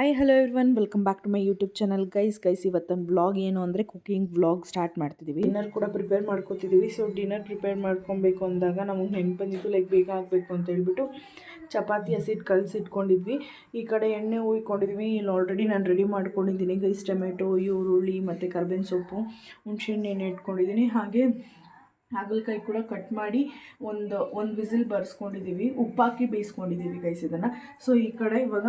Hi hello everyone, welcome back to my YouTube channel. Guys ಇವತ್ತಿನ vlog ಏನು ಅಂದರೆ cooking vlog start ಮಾಡ್ತಿದ್ದೀವಿ. Dinner ಕೂಡ ಪ್ರಿಪೇರ್ ಮಾಡ್ಕೊತಿದ್ದೀವಿ. ಸೊ ಡಿನ್ನರ್ ಪ್ರಿಪೇರ್ ಮಾಡ್ಕೊಬೇಕು ಅಂದಾಗ ನಮಗೆ ನೆನಪು ಬಂದಿತ್ತು, ಲೈಕ್ ಬೇಗ ಆಗಬೇಕು ಅಂತ ಹೇಳ್ಬಿಟ್ಟು ಚಪಾತಿ ಹಸಿಟ್ಟು ಕಲಸಿಟ್ಕೊಂಡಿದ್ವಿ. ಈ ಕಡೆ ಎಣ್ಣೆ ಹುಯ್ಕೊಂಡಿದ್ವಿ. ಇಲ್ಲಿ ಆಲ್ರೆಡಿ ನಾನು ರೆಡಿ ಮಾಡ್ಕೊಂಡಿದ್ದೀನಿ ಗೈಸ್. ಟೊಮೆಟೊ, ಈರುಳ್ಳಿ ಮತ್ತು ಕರ್ಬೇವಿನ ಸೊಪ್ಪು, ಹುಣಸೆಹಣ್ಣು ಎಣ್ಣೆ ಇಟ್ಕೊಂಡಿದ್ದೀನಿ. ಹಾಗೆ ಹಾಗಲಕಾಯಿ ಕೂಡ ಕಟ್ ಮಾಡಿ ಒಂದು ವಿಸಿಲ್ ಬರ್ಸ್ಕೊಂಡಿದ್ದೀವಿ. ಉಪ್ಪಾಕಿ ಬೇಯಿಸ್ಕೊಂಡಿದ್ದೀವಿ ಗೈಸ್ ಇದನ್ನು. ಸೊ ಈ ಕಡೆ ಇವಾಗ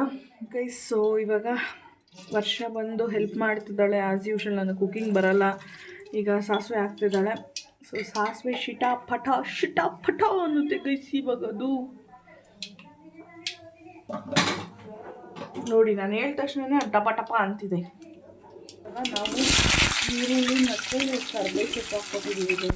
ವರ್ಷ ಬಂದು ಹೆಲ್ಪ್ ಮಾಡ್ತಿದ್ದಾಳೆ. ಆ್ಯಸ್ ಯೂಶುವಲ್ ನನಗೆ ಕುಕಿಂಗ್ ಬರಲ್ಲ. ಈಗ ಸಾಸಿವೆ ಹಾಕ್ತಿದ್ದಾಳೆ. ಸೊ ಸಾಸಿವೆ ಶಿಟ ಪಟ ಅನ್ನುತ್ತೆ ಗೈಸ್. ಇವಾಗ ಅದು ನೋಡಿ, ನಾನು ಹೇಳಿದ ತಕ್ಷಣ ಟಪ ಅಂತಿದೆ. ಇವಾಗ ನಾವು ಈರುಳ್ಳಿ ಮತ್ತು ಕರ್ಬೇವು ಸೊಪ್ಪು ಹಾಕ್ಕೊತಿದ್ದೀವಿ.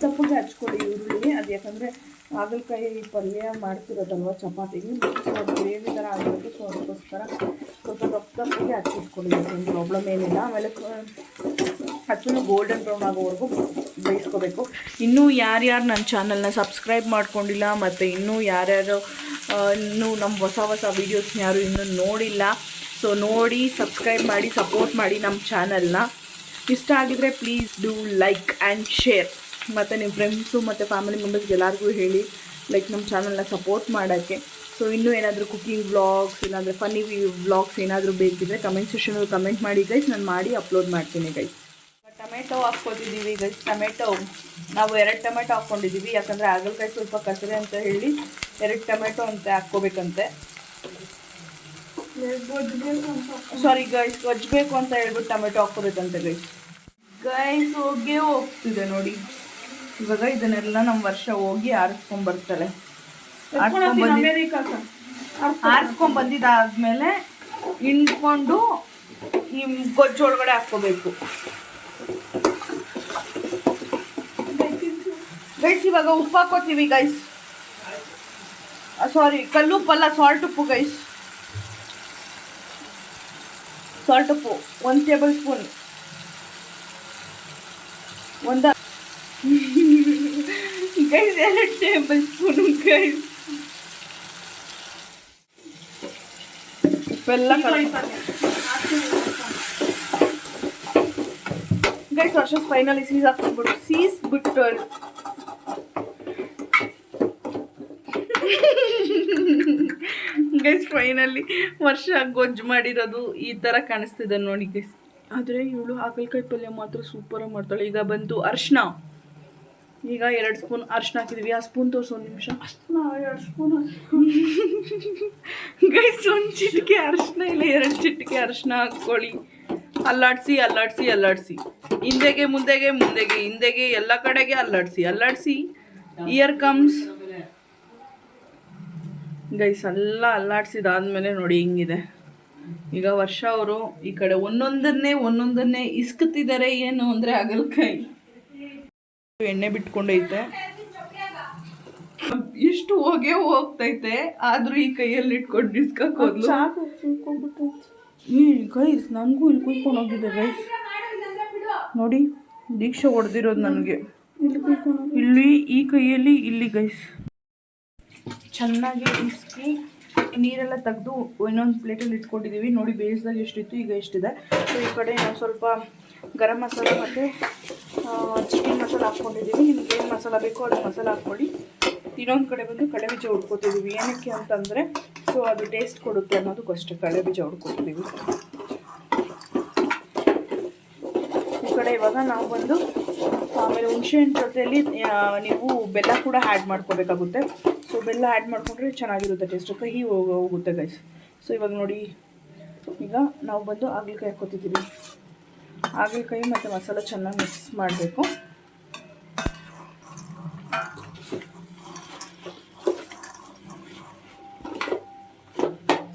ದಪ್ಪಗೆ ಹಚ್ಕೊಳ್ಳಿ ಈರುಳ್ಳಿ. ಅದು ಯಾಕಂದರೆ ಹಾಗಲಕಾಯಿ ಪಲ್ಯ ಮಾಡ್ತಿರೋದಲ್ವ ಚಪಾತಿಗೆ, ಸೊ ಅದು ಗ್ರೇವಿ ಥರ ಆಗಬೇಕು. ಸೊ ಅದಕ್ಕೋಸ್ಕರ ಸ್ವಲ್ಪ ದಪ್ಪಗೆ ಹಚ್ಚಿಟ್ಕೊಳ್ಳಿ, ಏನು ಪ್ರಾಬ್ಲಮ್ ಏನಿಲ್ಲ. ಆಮೇಲೆ ಹಚ್ಚಲು ಗೋಲ್ಡನ್ ಬ್ರೌನ್ ಆಗೋವರೆಗೂ ಬೇಯಿಸ್ಕೋಬೇಕು. ಇನ್ನೂ ಯಾರ್ಯಾರು ನನ್ನ ಚಾನಲ್ನ ಸಬ್ಸ್ಕ್ರೈಬ್ ಮಾಡ್ಕೊಂಡಿಲ್ಲ ಮತ್ತು ಇನ್ನೂ ಯಾರ್ಯಾರು ಇನ್ನೂ ನಮ್ಮ ಹೊಸ ವೀಡಿಯೋಸ್ನ ಯಾರು ಇನ್ನೂ ನೋಡಿಲ್ಲ, ಸೊ ನೋಡಿ ಸಬ್ಸ್ಕ್ರೈಬ್ ಮಾಡಿ ಸಪೋರ್ಟ್ ಮಾಡಿ ನಮ್ಮ ಚಾನಲ್ನ. ಇಷ್ಟ ಆಗಿದರೆ please do like and share. ಮತ್ತು ನಿಮ್ಮ ಫ್ರೆಂಡ್ಸು ಮತ್ತು ಫ್ಯಾಮಿಲಿ ಮೆಂಬರ್ಸ್ಗೆ ಎಲ್ಲರಿಗೂ ಹೇಳಿ ಲೈಕ್ ನಮ್ಮ ಚಾನಲ್ನ ಸಪೋರ್ಟ್ ಮಾಡೋಕ್ಕೆ. ಸೊ ಇನ್ನೂ ಏನಾದರೂ ಕುಕಿಂಗ್ ವ್ಲಾಗ್ಸ್, ಇಲ್ಲಾಂದರೆ ಫನ್ನಿ ವ್ಲಾಗ್ಸ್ ಏನಾದರೂ ಬೇಕಿದ್ರೆ ಕಮೆಂಟ್ ಸೆಕ್ಷನಲ್ಲಿ ಕಮೆಂಟ್ ಮಾಡಿ ಗೈಸ್. ನಾನು ಮಾಡಿ ಅಪ್ಲೋಡ್ ಮಾಡ್ತೀನಿ ಗೈಸ್. Tomato ಹಾಕ್ಕೊತಿದ್ದೀವಿ guys. ನಾವು 2 ಟೊಮೆಟೊ ಹಾಕ್ಕೊಂಡಿದ್ದೀವಿ. ಯಾಕಂದರೆ ಹಾಗಲಕಾಯಿ ಸ್ವಲ್ಪ ಕಸರೆ ಅಂತ ಹೇಳಿ 2 ಟೊಮೆಟೊ ಅಂತ ಹಾಕ್ಕೋಬೇಕಂತೆ. ಸಾರಿ ಗೈಸ್, ಗೊಜ್ಜಬೇಕು ಅಂತ ಹೇಳ್ಬಿಟ್ಟು ಟೊಮೆಟೊ ಹಾಕ್ಕೋಬೇಕಂತೆ ಗೈಸ್. ಹೋಗ್ತಿದೆ ನೋಡಿ. ಇವಾಗ ಇದನ್ನೆಲ್ಲ ನಮ್ಮ ವರ್ಷ ಹೋಗಿ ಆರಿಸ್ಕೊಂಡ್ಬರ್ತಾಳೆ. ಆರಿಸ್ಕೊಂಡ್ಬಂದಿದ್ದಾದ್ಮೇಲೆ ಹಿಂಡ್ಕೊಂಡು ಈ ಗೊಜ್ಜೊಳಗಡೆ ಹಾಕ್ಕೋಬೇಕು ಗೈಸ್. ಇವಾಗ ಉಪ್ಪು ಹಾಕೋತೀವಿ ಗೈಸ್. ಸಾರಿ, ಕಲ್ಲುಪ್ಪಲ್ಲ, ಸಾಲ್ಟ್ ಉಪ್ಪು ಗೈಸ್. ಸಾಲ್ಟ್ ಉಪ್ಪು 1 table spoon. Guys 2 table spoon guys. ಬೆಲ್ಲ ಗೈಸ್. ವರ್ಷ ಫೈನಲಿ ಸೀಸ್ಬಿಟ್ಟು ಗೈಸ್ ಫೈನಲಿ ವರ್ಷ ಗೊಜ್ಜು ಮಾಡಿರೋದು ಈ ಥರ ಕಾಣಿಸ್ತಿದೆ ನೋಡಿ ಗೈಸ್. ಆದರೆ ಇವಳು ಹಾಗಲಕಾಯಿ ಪಲ್ಯ ಮಾತ್ರ ಸೂಪರಾಗಿ ಮಾಡ್ತಾಳೆ. ಈಗ ಬಂತು ಅರಿಶಿನ. ಈಗ 2 ಸ್ಪೂನ್ ಅರಿಶಿನ ಹಾಕಿದ್ವಿ. ಆ ಸ್ಪೂನ್ ತೋರಿಸು ಒಂದು ನಿಮಿಷ. 2 ಸ್ಪೂನ್ ಗೈಸ್. 1 ಚಿಟಿಕೆ ಅರಿಶಿನ ಇಲ್ಲ, 2 ಚಿಟಿಕೆ ಅರಿಶಿನ ಹಾಕ್ಕೊಳ್ಳಿ. ಅಲ್ಲಾಡಿಸಿ ಹಿಂದೆಗೆ ಮುಂದೆಗೆ ಹಿಂದೆಗೆ ಎಲ್ಲ ಕಡೆಗೆ ಅಲ್ಲಾಡಿಸಿ. Year comes guys. ಎಲ್ಲ ಅಲ್ಲಾಡಿಸಿದಾದ್ಮೇಲೆ ನೋಡಿ ಹಿಂಗಿದೆ. ಈಗ ವರ್ಷ ಅವರು ಈ ಕಡೆ ಒಂದೊಂದನ್ನೇ ಇಸ್ಕುತ್ತಿದ್ದಾರೆ. ಏನು ಅಂದರೆ ಹಾಗಲಕಾಯಿ ಎಣ್ಣೆ ಬಿಟ್ಕೊಂಡೈತೆ. ಇಷ್ಟು ಹೋಗ್ತೈತೆ, ಆದರೂ ಈ ಕೈಯಲ್ಲಿ ಇಟ್ಕೊಂಡು ಇಸ್ಕೋದ್ಲು. ಗೈಸ್ ನನಗೂ ಇಲ್ಲಿ ಕುಯ್ಕೊಂಡು ಹೋಗಿದೆ ಗೈಸ್. ನೋಡಿ, ದೀಕ್ಷೆ ಹೊಡೆದಿರೋದು ನನಗೆ ಇಲ್ಲಿ ಈ ಕೈಯಲ್ಲಿ, ಇಲ್ಲಿ ಗೈಸ್. ಚೆನ್ನಾಗಿ ಇಸ್ಕಿ ನೀರೆಲ್ಲ ತೆಗೆದು ಇನ್ನೊಂದು ಪ್ಲೇಟಲ್ಲಿ ಇಟ್ಕೊಂಡಿದ್ದೀವಿ. ನೋಡಿ ಬೇಯಿಸಿದಾಗ ಎಷ್ಟಿತ್ತು, ಈಗ ಎಷ್ಟಿದೆ. ಸೊ ಈ ಕಡೆ ನಾವು ಸ್ವಲ್ಪ ಗರಂ ಮಸಾಲ ಮತ್ತು ಚಿಕನ್ ಮಸಾಲ ಹಾಕ್ಕೊಂಡಿದ್ದೀವಿ. ನಿಮ್ಗೆ ಏನು ಮಸಾಲ ಬೇಕೋ ಅದು ಮಸಾಲ ಹಾಕ್ಕೊಳ್ಳಿ. ಇನ್ನೊಂದು ಕಡೆ ಬಂದು ಕಡಲೆಬೀಜ ಹುಡ್ಕೋತಿದ್ದೀವಿ. ಏನಕ್ಕೆ ಅಂತಂದರೆ ಸೊ ಅದು ಟೇಸ್ಟ್ ಕೊಡುತ್ತೆ ಅನ್ನೋದಕ್ಕಷ್ಟೇ ಕಡಲೆಬೀಜ ಹುಡ್ಕೋತಿದ್ದೀವಿ. ಈ ಕಡೆ ಇವಾಗ ನಾವು ಬಂದು ಆಮೇಲೆ ಹುಣಸೆಹಣ್ಣು ಜೊತೆಯಲ್ಲಿ ನೀವು ಬೆಲ್ಲ ಕೂಡ ಆ್ಯಡ್ ಮಾಡ್ಕೋಬೇಕಾಗುತ್ತೆ. ಸೊ ಬೆಲ್ಲ ಆ್ಯಡ್ ಮಾಡಿಕೊಂಡ್ರೆ ಚೆನ್ನಾಗಿರುತ್ತೆ, ಟೇಸ್ಟ್ ಕಹಿ ಹೋಗುತ್ತೆ ಗೈಸ್. ಸೊ ಇವಾಗ ನೋಡಿ, ಈಗ ನಾವು ಬಂದು ಹಾಗಲಕಾಯಿ ಹಾಕ್ಕೊತಿದ್ದೀವಿ. ಹಾಗಲಕಾಯಿ ಮತ್ತು ಮಸಾಲ ಚೆನ್ನಾಗಿ ಮಿಕ್ಸ್ ಮಾಡಬೇಕು.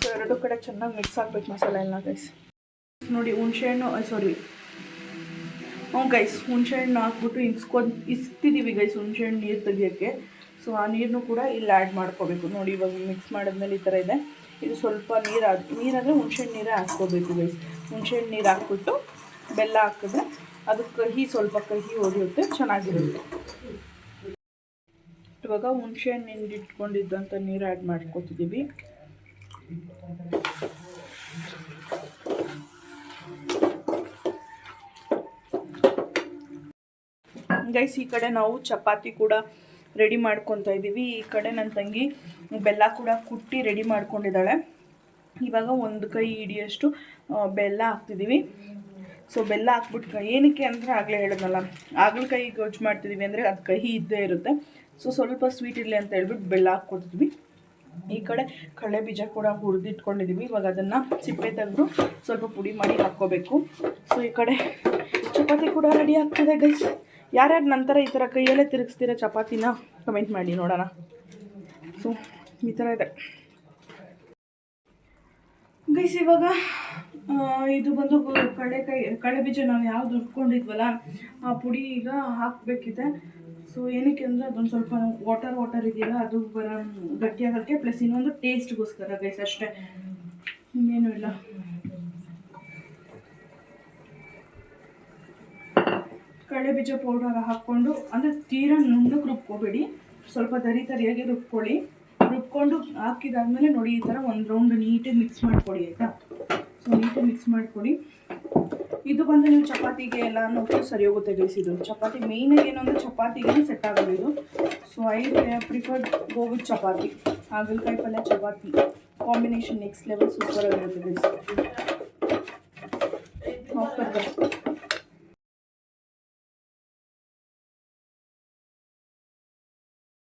ಸೊ 2 ಕಡೆ ಚೆನ್ನಾಗಿ ಮಿಕ್ಸ್ ಆಗಬೇಕು ಮಸಾಲೆ ಎಲ್ಲ ಗೈಸ್. ನೋಡಿ ಹುಣಸೆಹಣ್ಣು ಹುಣಸೆಹಣ್ಣು ಹಾಕ್ಬಿಟ್ಟು ಇಸ್ತಿದ್ದೀವಿ ಗೈಸ್. ಹುಣಸೆಹಣ್ಣು ನೀರು ತೆಗಿಯೋಕ್ಕೆ. ಸೊ ಆ ನೀರನ್ನು ಕೂಡ ಇಲ್ಲಿ ಆ್ಯಡ್ ಮಾಡ್ಕೋಬೇಕು. ನೋಡಿ ಇವಾಗ ಮಿಕ್ಸ್ ಮಾಡಿದ್ಮೇಲೆ ಈ ಥರ ಇದೆ. ಇದು ಸ್ವಲ್ಪ ನೀರಾದರೆ ಹುಣಸೆಹಣ್ಣು ನೀರೇ ಹಾಕ್ಕೋಬೇಕು ಗೈಸ್. ಹುಣಸೆಹಣ್ಣು ನೀರು ಹಾಕ್ಬಿಟ್ಟು ಬೆಲ್ಲ ಹಾಕಿದ್ರೆ ಅದು ಸ್ವಲ್ಪ ಕಹಿ ಹೊಡೆಯುತ್ತೆ, ಚೆನ್ನಾಗಿರುತ್ತೆ. ಇವಾಗ ಹುಣಸೆ ಹಣ್ಣು ಹಿಂಡಿಟ್ಕೊಂಡಿದ್ದಂಥ ನೀರು ಆ್ಯಡ್ ಮಾಡ್ಕೊತಿದ್ದೀವಿ. ಗೈಸ್ ಈ ಕಡೆ ನಾವು ಚಪಾತಿ ಕೂಡ ರೆಡಿ ಮಾಡ್ಕೊತಾ ಇದ್ದೀವಿ. ಈ ಕಡೆ ನನ್ನ ತಂಗಿ ಬೆಲ್ಲ ಕೂಡ ಕುಟ್ಟಿ ರೆಡಿ ಮಾಡ್ಕೊಂಡಿದ್ದಾಳೆ. ಇವಾಗ ಒಂದು ಕೈ ಹಿಡಿಯಷ್ಟು ಬೆಲ್ಲ ಹಾಕ್ತಿದ್ದೀವಿ. ಸೊ ಬೆಲ್ಲ ಹಾಕ್ಬಿಟ್ಟು ಏನಕ್ಕೆ ಅಂದರೆ ಆಗಲೇ ಹೇಳಿದ್ನಲ್ಲ, ಹಾಗಲಕಾಯಿ ಗೊಜ್ಜು ಮಾಡ್ತಿದ್ದೀವಿ ಅಂದರೆ ಅದು ಕಹಿ ಇದ್ದೇ ಇರುತ್ತೆ. ಸೊ ಸ್ವಲ್ಪ ಸ್ವೀಟ್ ಇರಲಿ ಅಂತ ಹೇಳ್ಬಿಟ್ಟು ಬೆಲ್ಲ ಹಾಕ್ಕೊತಿದ್ವಿ. ಈ ಕಡೆ ಕಡಲೆ ಬೀಜ ಕೂಡ ಹುರಿದಿಟ್ಕೊಂಡಿದ್ದೀವಿ. ಇವಾಗ ಅದನ್ನು ಸಿಪ್ಪೆ ತೆಗೆದು ಸ್ವಲ್ಪ ಪುಡಿ ಮಾಡಿ ಹಾಕ್ಕೋಬೇಕು. ಸೊ ಈ ಕಡೆ ಚಪಾತಿ ಕೂಡ ರೆಡಿ ಆಗ್ತಿದೆ ಗೈಸ್. ಯಾರ್ಯಾರು ನಂತರ ಈ ಥರ ಕೈಯಲ್ಲೇ ತಿರುಗಿಸ್ತೀರ ಚಪಾತಿನ ಕಮೆಂಟ್ ಮಾಡಿ ನೋಡೋಣ. ಸೊ ಈ ಥರ ಇದೆ ಗೈಸ್. ಇವಾಗ ಇದು ಬಂದು ಕಡಲೆ ಬೀಜ ನಾವು ಯಾವ್ದು ಉಟ್ಕೊಂಡಿದ್ವಲ್ಲ ಆ ಪುಡಿ ಈಗ ಹಾಕಬೇಕಿದೆ. ಸೊ ಏನಕ್ಕೆ ಅಂದರೆ ಅದೊಂದು ಸ್ವಲ್ಪ ವಾಟರ್ ಇದೆಯಲ್ಲ ಅದು ಗಟ್ಟಿಯಾಗೋಕ್ಕೆ, ಪ್ಲಸ್ ಇನ್ನೊಂದು ಟೇಸ್ಟ್ಗೋಸ್ಕರ ಗೈಸ್, ಅಷ್ಟೇ, ಇನ್ನೇನು ಇಲ್ಲ. ಕಡಲೆ ಬೀಜ ಪೌಡರ್ ಹಾಕ್ಕೊಂಡು, ಅಂದರೆ ತೀರಾ ನುಣ್ಣಗೆ ರುಬ್ಕೋಬೇಡಿ, ಸ್ವಲ್ಪ ತರಿಯಾಗಿ ರುಬ್ಕೊಂಡು ಹಾಕಿದಾದ್ಮೇಲೆ ನೋಡಿ ಈ ಥರ ಒಂದು ರೌಂಡ್ ನೀಟಾಗಿ ಮಿಕ್ಸ್ ಮಾಡಿಕೊಡಿ ಆಯಿತಾ. ಸೊ ನೀಟಾಗಿ ಮಿಕ್ಸ್ ಮಾಡಿಕೊಡಿ. ಇದು ಬಂದು ನೀವು ಚಪಾತಿಗೆ ಎಲ್ಲನೂ ಸರಿ ಹೋಗುತ್ತೆ ಗೈಸ್. ಇದು ಚಪಾತಿ ಮೇಯ್ನಾಗಿ ಏನು ಅಂದರೆ ಚಪಾತಿಗೆ ಸೆಟ್ ಆಗೋದು ಇದು. So I prefer go with chapati. ಹಾಗಲಕಾಯಿ ಪಲ್ಯ chapati combination next level super ಆಗಿರುತ್ತೆ ಗೈಸ್.